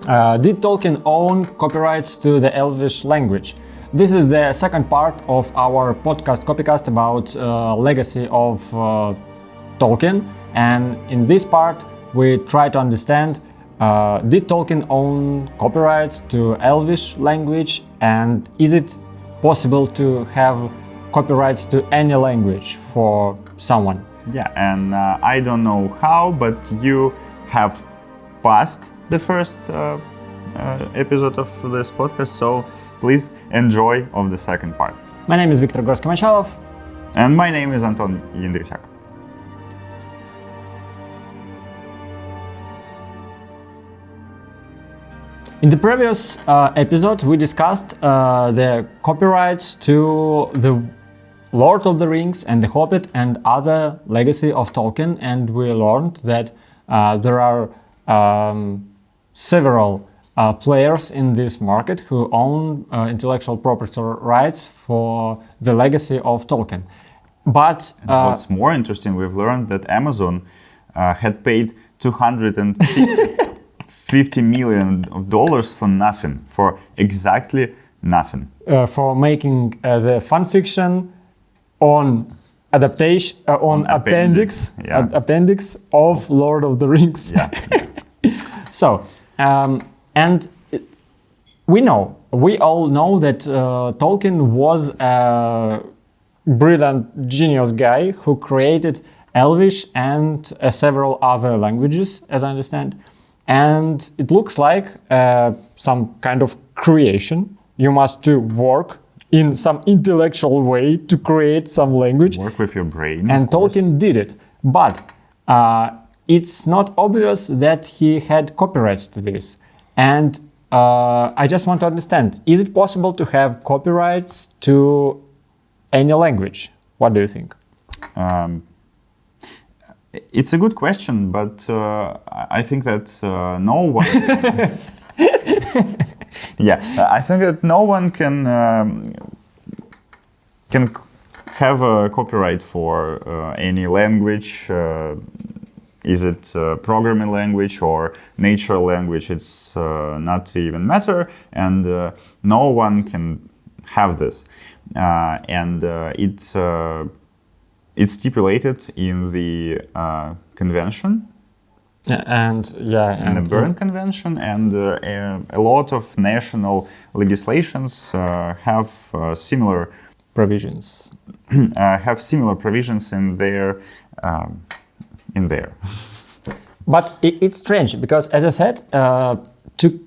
Did Tolkien own copyrights to the Elvish language? This is the second part of our podcast Copycast about legacy of Tolkien, and in this part we try to understand did Tolkien own copyrights to Elvish language, and is it possible to have copyrights to any language for someone? Yeah, and I don't know how, but you have passed the first episode of this podcast, so please enjoy of the second part. My name is Victor gorsky-mochalov. And my name is Anton Yindrisiak. In the previous episode, we discussed the copyrights to the Lord of the Rings and The Hobbit and other legacy of Tolkien, and we learned that there are several players in this market who own intellectual property rights for the legacy of Tolkien. But what's more interesting, we've learned that Amazon had paid $250 million for nothing, for exactly nothing. For making the fan fiction on adaptation, on appendix of Lord of the Rings. Yeah. So, and we all know that Tolkien was a brilliant, genius guy who created Elvish and several other languages, as I understand. And it looks like some kind of creation. You must do work in some intellectual way to create some language. Work with your brain. And Tolkien did it. But it's not obvious that he had copyrights to this. And I just want to understand, is it possible to have copyrights to any language? What do you think? It's a good question, but I think that no one... Yeah, I think that no one can have a copyright for any language. Is it programming language or natural language? It's not even matter, and no one can have this. And it's stipulated in the convention. And the Berne Convention, and a lot of national legislations have similar provisions. Have similar provisions in there. But it's strange because, as I said, to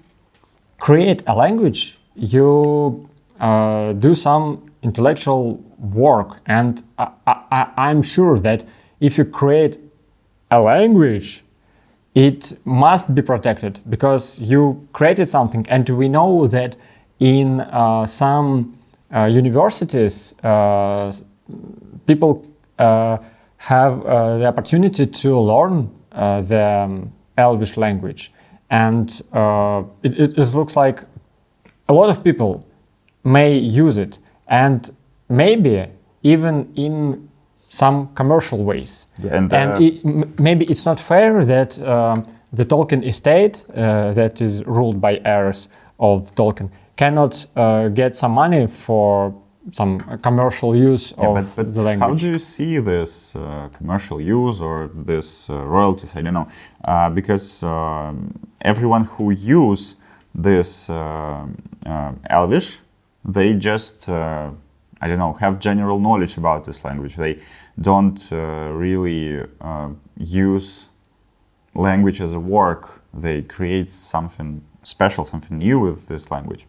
create a language, you do some intellectual work, and I'm sure that if you create a language, it must be protected because you created something, and we know that in some universities, people have the opportunity to learn the Elvish language, and it looks like a lot of people may use it, and maybe even in some commercial ways. And maybe it's not fair that the Tolkien estate, that is ruled by heirs of Tolkien, cannot get some money for some commercial use of but the language. How do you see this commercial use or this royalties? I don't know, because everyone who use this Elvish, they just I don't know, have general knowledge about this language. They don't really use language as a work. They create something special, something new with this language.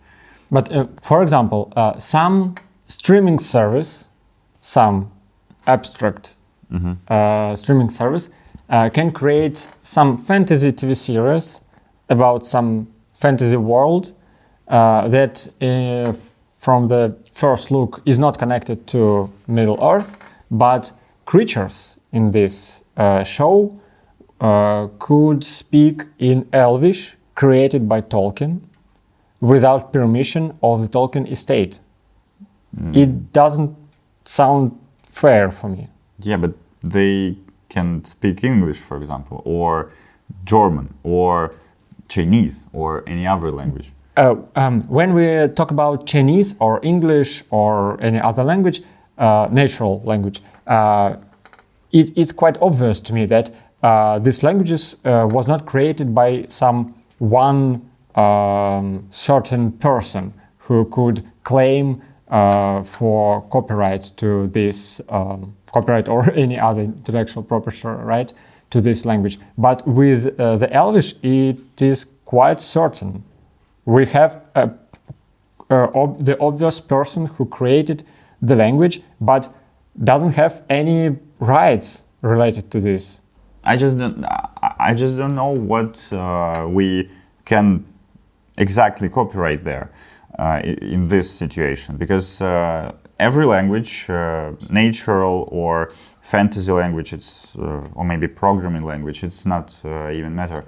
But for example, some streaming service, some abstract streaming service can create some fantasy TV series about some fantasy world that from the first look is not connected to Middle Earth, but creatures in this show could speak in Elvish created by Tolkien without permission of the Tolkien estate. It doesn't sound fair for me. Yeah, but they can speak English, for example, or German, or Chinese or any other language? When we talk about Chinese or English or any other language, natural language, it's quite obvious to me that these languages was not created by some one certain person who could claim for copyright to this copyright or any other intellectual property right to this language. But with the Elvish, it is quite certain. We have the obvious person who created the language, but doesn't have any rights related to this. I just don't know what we can exactly copyright there in this situation, because every language, natural or fantasy language, or maybe programming language, it's not even matter.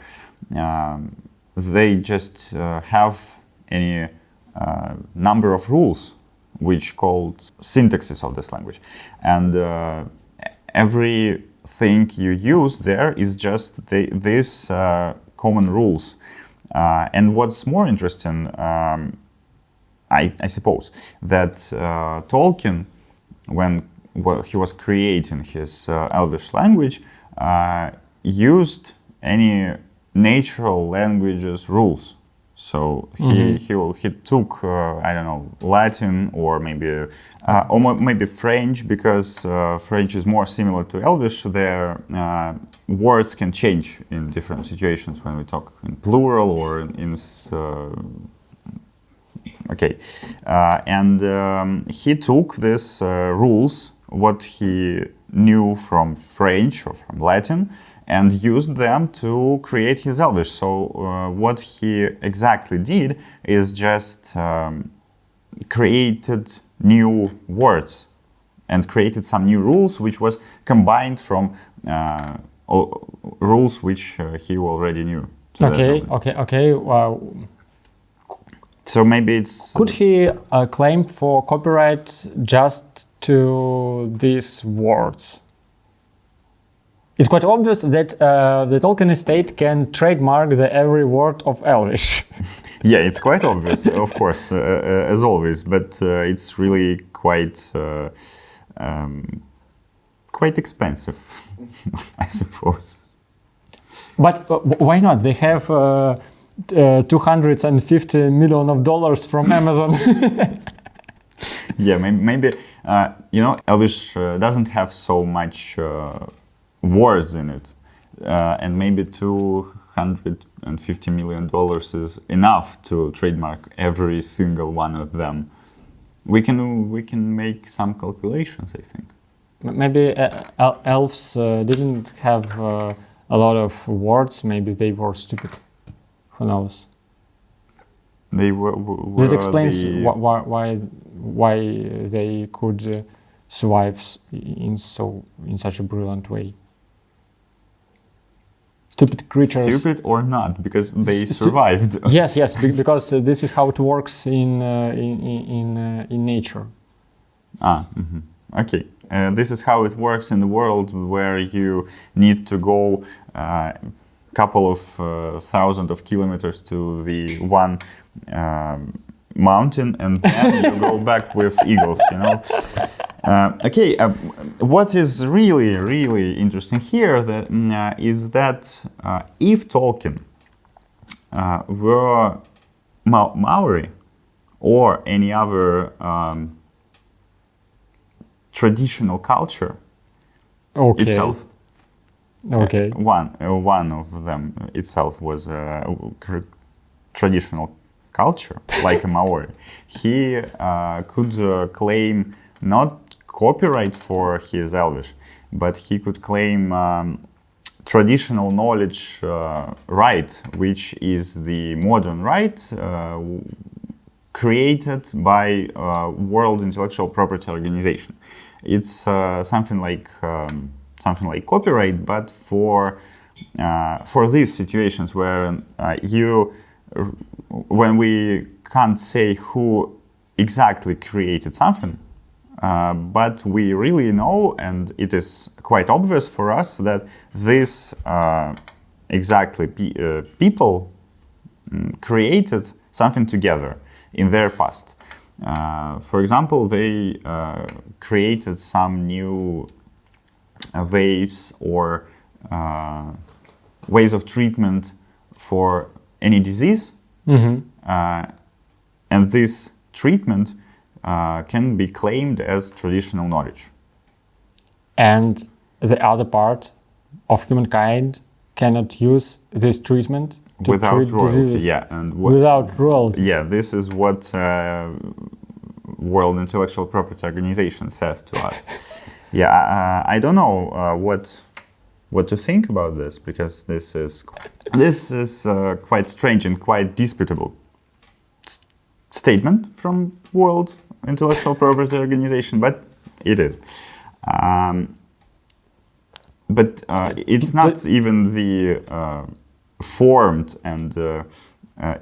They just have any number of rules which called syntaxes of this language, and everything you use there is just these common rules. And what's more interesting, I suppose, that Tolkien, when he was creating his Elvish language, used any natural languages rules. So he took I don't know, Latin or maybe French, because French is more similar to Elvish. Their words can change in different situations when we talk in plural or in and he took these rules, what he knew from French or from Latin, and used them to create his Elvish. So what he exactly did is just created new words and created some new rules, which was combined from rules which he already knew. Okay. So maybe it's... Could he claim for copyright just to these words? It's quite obvious that the Tolkien estate can trademark every word of Elvish. Yeah, it's quite obvious, of course, as always, but it's really quite expensive, I suppose. But why not? They have $250 million from Amazon. Yeah, maybe Elvish doesn't have so much words in it, and maybe $250 million is enough to trademark every single one of them. We can make some calculations, I think. Maybe elves didn't have a lot of words. Maybe they were stupid. Who knows? They were this explains why they could survive in such a brilliant way. Stupid creatures. Stupid or not, because they survived. Yes, because this is how it works in nature. Okay. This is how it works in the world, where you need to go couple of thousands of kilometers to the one mountain, and then you go back with eagles, what is really, really interesting here is that if Tolkien were Māori or any other traditional culture itself, one of them itself was a traditional culture, like a Māori, he could claim not copyright for his Elvish, but he could claim traditional knowledge right, which is the modern right created by World Intellectual Property Organization. It's something like copyright, but for these situations where when we can't say who exactly created something, but we really know, and it is quite obvious for us that this people created something together in their past. For example, they created some new ways or ways of treatment for any disease, and this treatment can be claimed as traditional knowledge. And the other part of humankind cannot use this treatment to without treat royalty, diseases. yeah, and Without royalty. Yeah, this is what World Intellectual Property Organization says to us. Yeah, I don't know what to think about this, because this is quite strange and quite disputable statement from World Intellectual Property Organization, but it is. But it's not even the formed and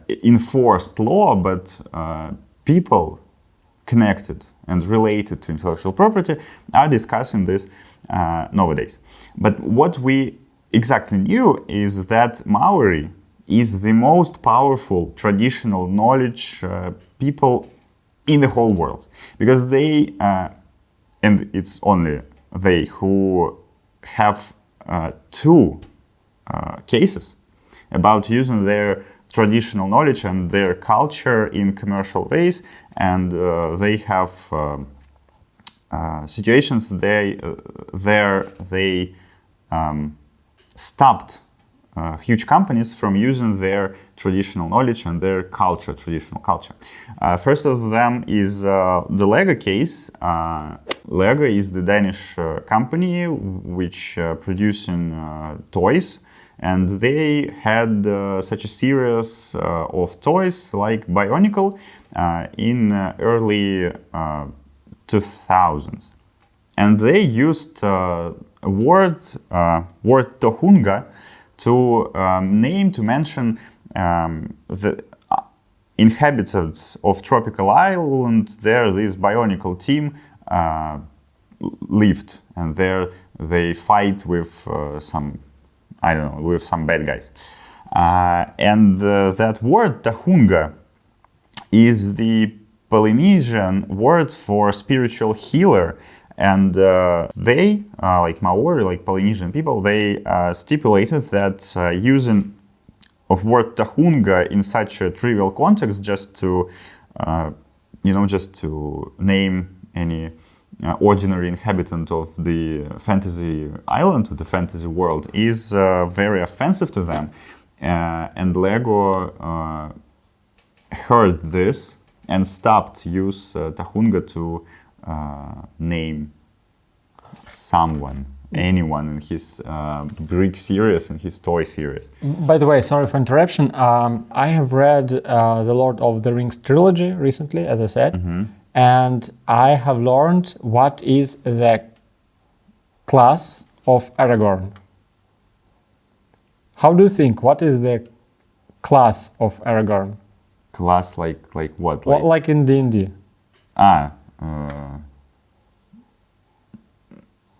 enforced law, but people connected and related to intellectual property are discussing this nowadays. But what we exactly knew is that Māori is the most powerful traditional knowledge people in the whole world, because they, and it's only they who have two cases about using their traditional knowledge and their culture in commercial ways, and they have situations they stopped huge companies from using their traditional knowledge and their culture, traditional culture. First of them is the Lego case. Lego is the Danish company which producing toys, and they had such a series of toys like Bionicle in early 2000s. And they used a word tohunga to mention the inhabitants of tropical island. There, this Bionicle team lived, and there they fight with some bad guys. And that word tahunga is the Polynesian word for spiritual healer. And they, like Māori, like Polynesian people, they stipulated that using of word tahunga in such a trivial context, just to name any ordinary inhabitant of the fantasy island, of the fantasy world, is very offensive to them. And Lego heard this and stopped use tahunga to name anyone in his Greek series, in his toy series. By the way, sorry for interruption. I have read the Lord of the Rings trilogy recently, as I said, and I have learned what is the class of Aragorn. How do you think? What is the class of Aragorn? Class like what? Like in D&D.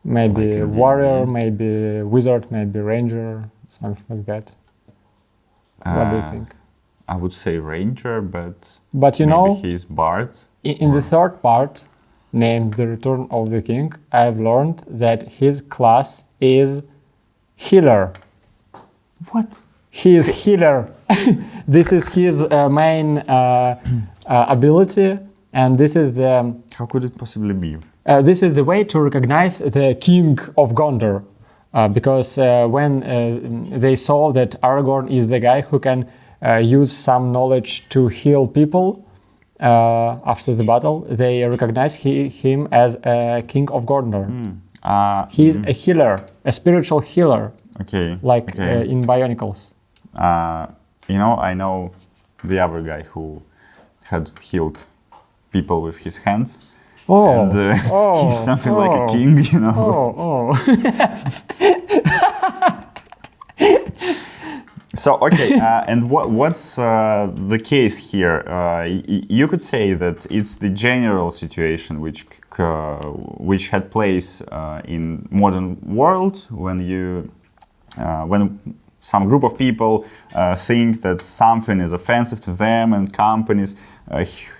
Maybe like warrior, maybe wizard, maybe ranger, something like that. What do you think? I would say ranger, but you maybe know, he's bard. In the third part, named The Return of the King, I've learned that his class is healer. What? He is healer. This is his main ability, and this is the... How could it possibly be? This is the way to recognize the king of Gondor, because when they saw that Aragorn is the guy who can use some knowledge to heal people after the battle, they recognize him as a king of Gondor. He's a healer, a spiritual healer, in Bionicles. I know the other guy who had healed people with his hands. And he's something like a king, So, okay, and what's the case here? You could say that it's the general situation which had place in modern world when some group of people think that something is offensive to them, and companies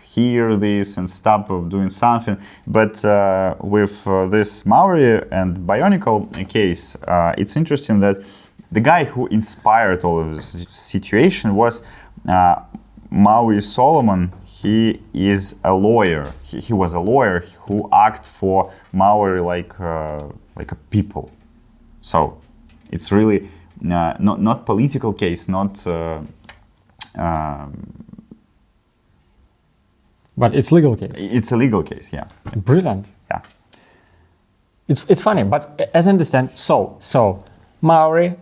hear this and stop of doing something. But with this Māori and Bionicle case, it's interesting that the guy who inspired all of this situation was Maui Solomon. He is a lawyer. He was a lawyer who acted for Maori like a people. So it's really not political case, not. But it's legal case. It's a legal case, yeah. Brilliant. Yeah. It's funny, but as I understand, so Maori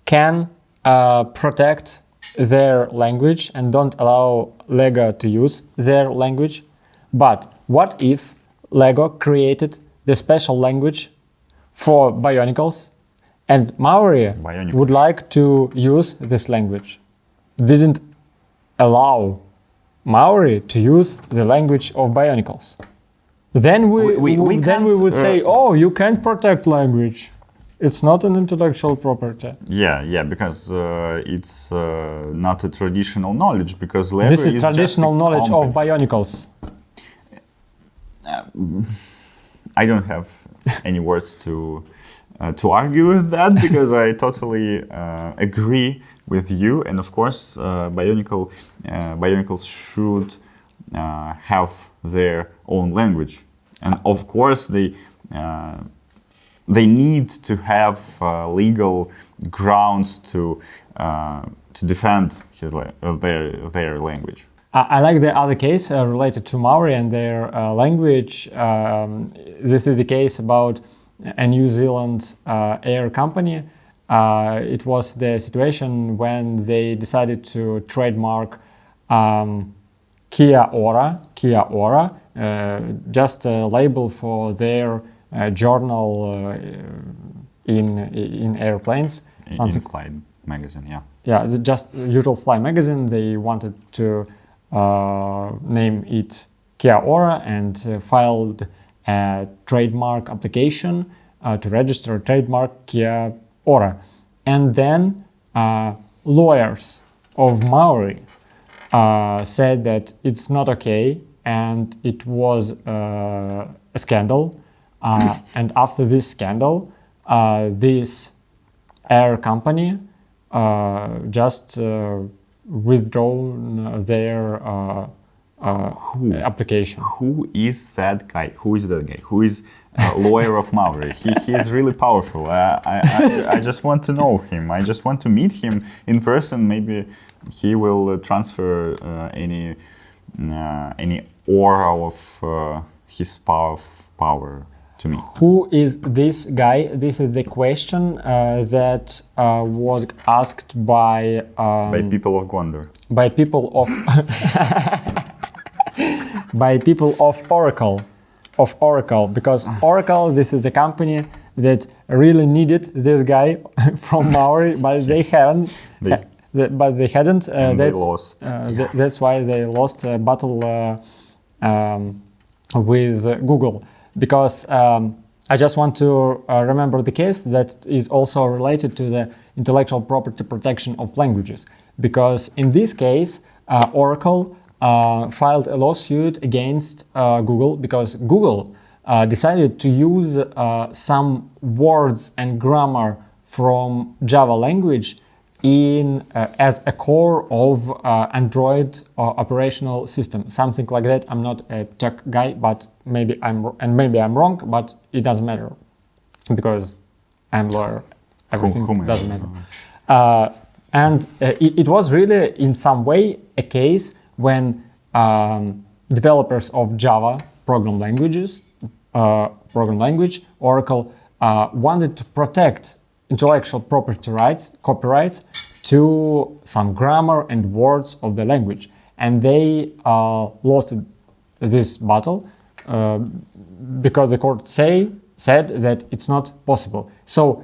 can protect their language and don't allow Lego to use their language. But what if Lego created the special language for Bionicles and Maori would like to use this language? Didn't allow Maori to use the language of Bionicles. Then we would say, oh, you can't protect language. It's not an intellectual property. Yeah, because it's not a traditional knowledge. Because Lego this is traditional knowledge of Bionicles. I don't have any words to argue with that, because I totally agree with you. And of course, Bionicles should have their own language, and of course they need to have legal grounds to defend their language. I like the other case related to Maori and their language. This is the case about a New Zealand air company. It was the situation when they decided to trademark Kia Ora, just a label for their journal in airplanes. In Flight magazine, yeah. Yeah, just usual Fly magazine. They wanted to name it Kia Ora and filed a trademark application to register a trademark Kia Ora. And then lawyers of Maori said that it's not okay, and it was a scandal. And after this scandal, this air company just withdrawn their application. Who is that guy? Who is a lawyer of Maori? He is really powerful. I just want to know him. I just want to meet him in person. Maybe he will transfer any aura of his power to me. Who is this guy? This is the question that was asked by people of Gondor. By people of by people of Oracle. Because Oracle, this is the company that really needed this guy from Maori, but they hadn't. They lost. That's why they lost a battle with Google. Because I just want to remember the case that is also related to the intellectual property protection of languages. Because in this case, Oracle filed a lawsuit against Google because Google decided to use some words and grammar from Java language as a core of Android operational system, something like that. I'm not a tech guy, but maybe I'm wrong, but it doesn't matter because I'm a lawyer. Everything doesn't matter. And it was really, in some way, a case when developers of Java program language, Oracle, wanted to protect intellectual property rights, copyrights, to some grammar and words of the language. And they lost this battle because the court said that it's not possible. So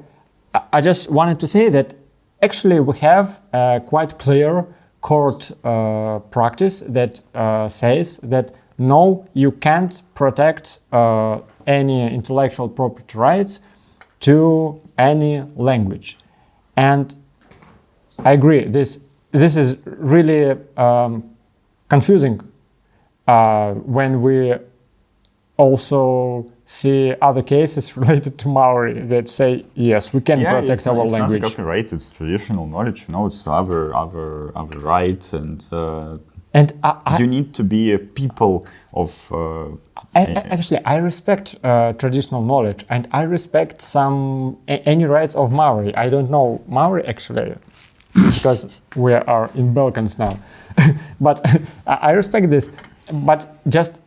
I just wanted to say that actually we have a quite clear court practice that says that no, you can't protect any intellectual property rights to any language. And I agree. This is really confusing when we also see other cases related to Maori that say, yes, we can protect our language. It's not copyright, it's traditional knowledge, it's other rights, and you need to be a people of... Actually, I respect traditional knowledge, and I respect any rights of Maori. I don't know Maori, actually, because we are in Balkans now. But I respect this. But just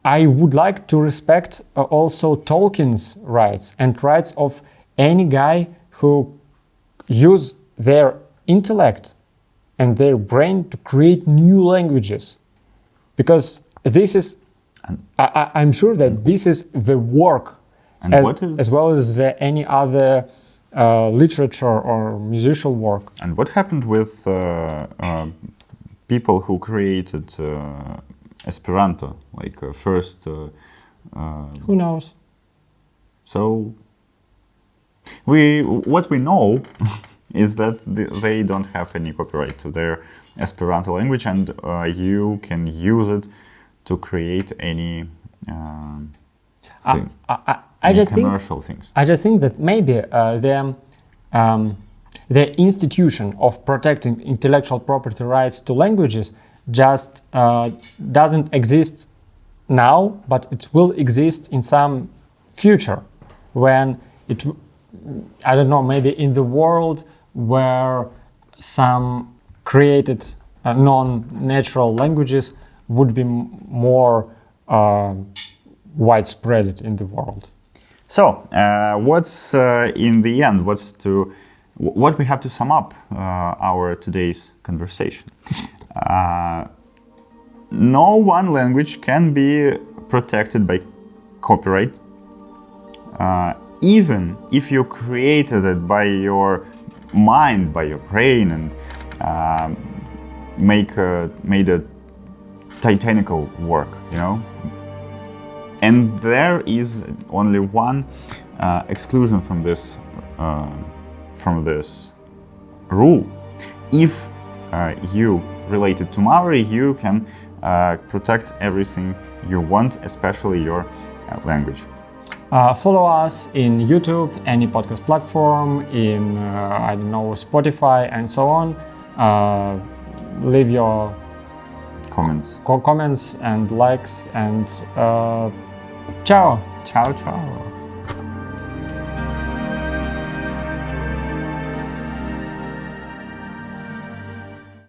I would like to respect also Tolkien's rights and rights of any guy who use their intellect and their brain to create new languages. Because this is, I'm sure that this is the work as well as any other literature or musical work. And what happened with people who created Esperanto, like first... Who knows? So, what we know is that they don't have any copyright to their Esperanto language, and you can use it to create any thing, commercial things. I just think that maybe the institution of protecting intellectual property rights to languages just doesn't exist now, but it will exist in some future when I don't know, maybe in the world where some created non-natural languages would be more widespread in the world. So, what's in the end? What we have to sum up our today's conversation? No one language can be protected by copyright, even if you created it by your mind, by your brain, and made a titanical work, And there is only one exclusion from this rule. If you related to Maori, you can protect everything you want, especially your language. Follow us in YouTube, any podcast platform, in Spotify, and so on. Leave your comments and likes, and ciao. Ciao.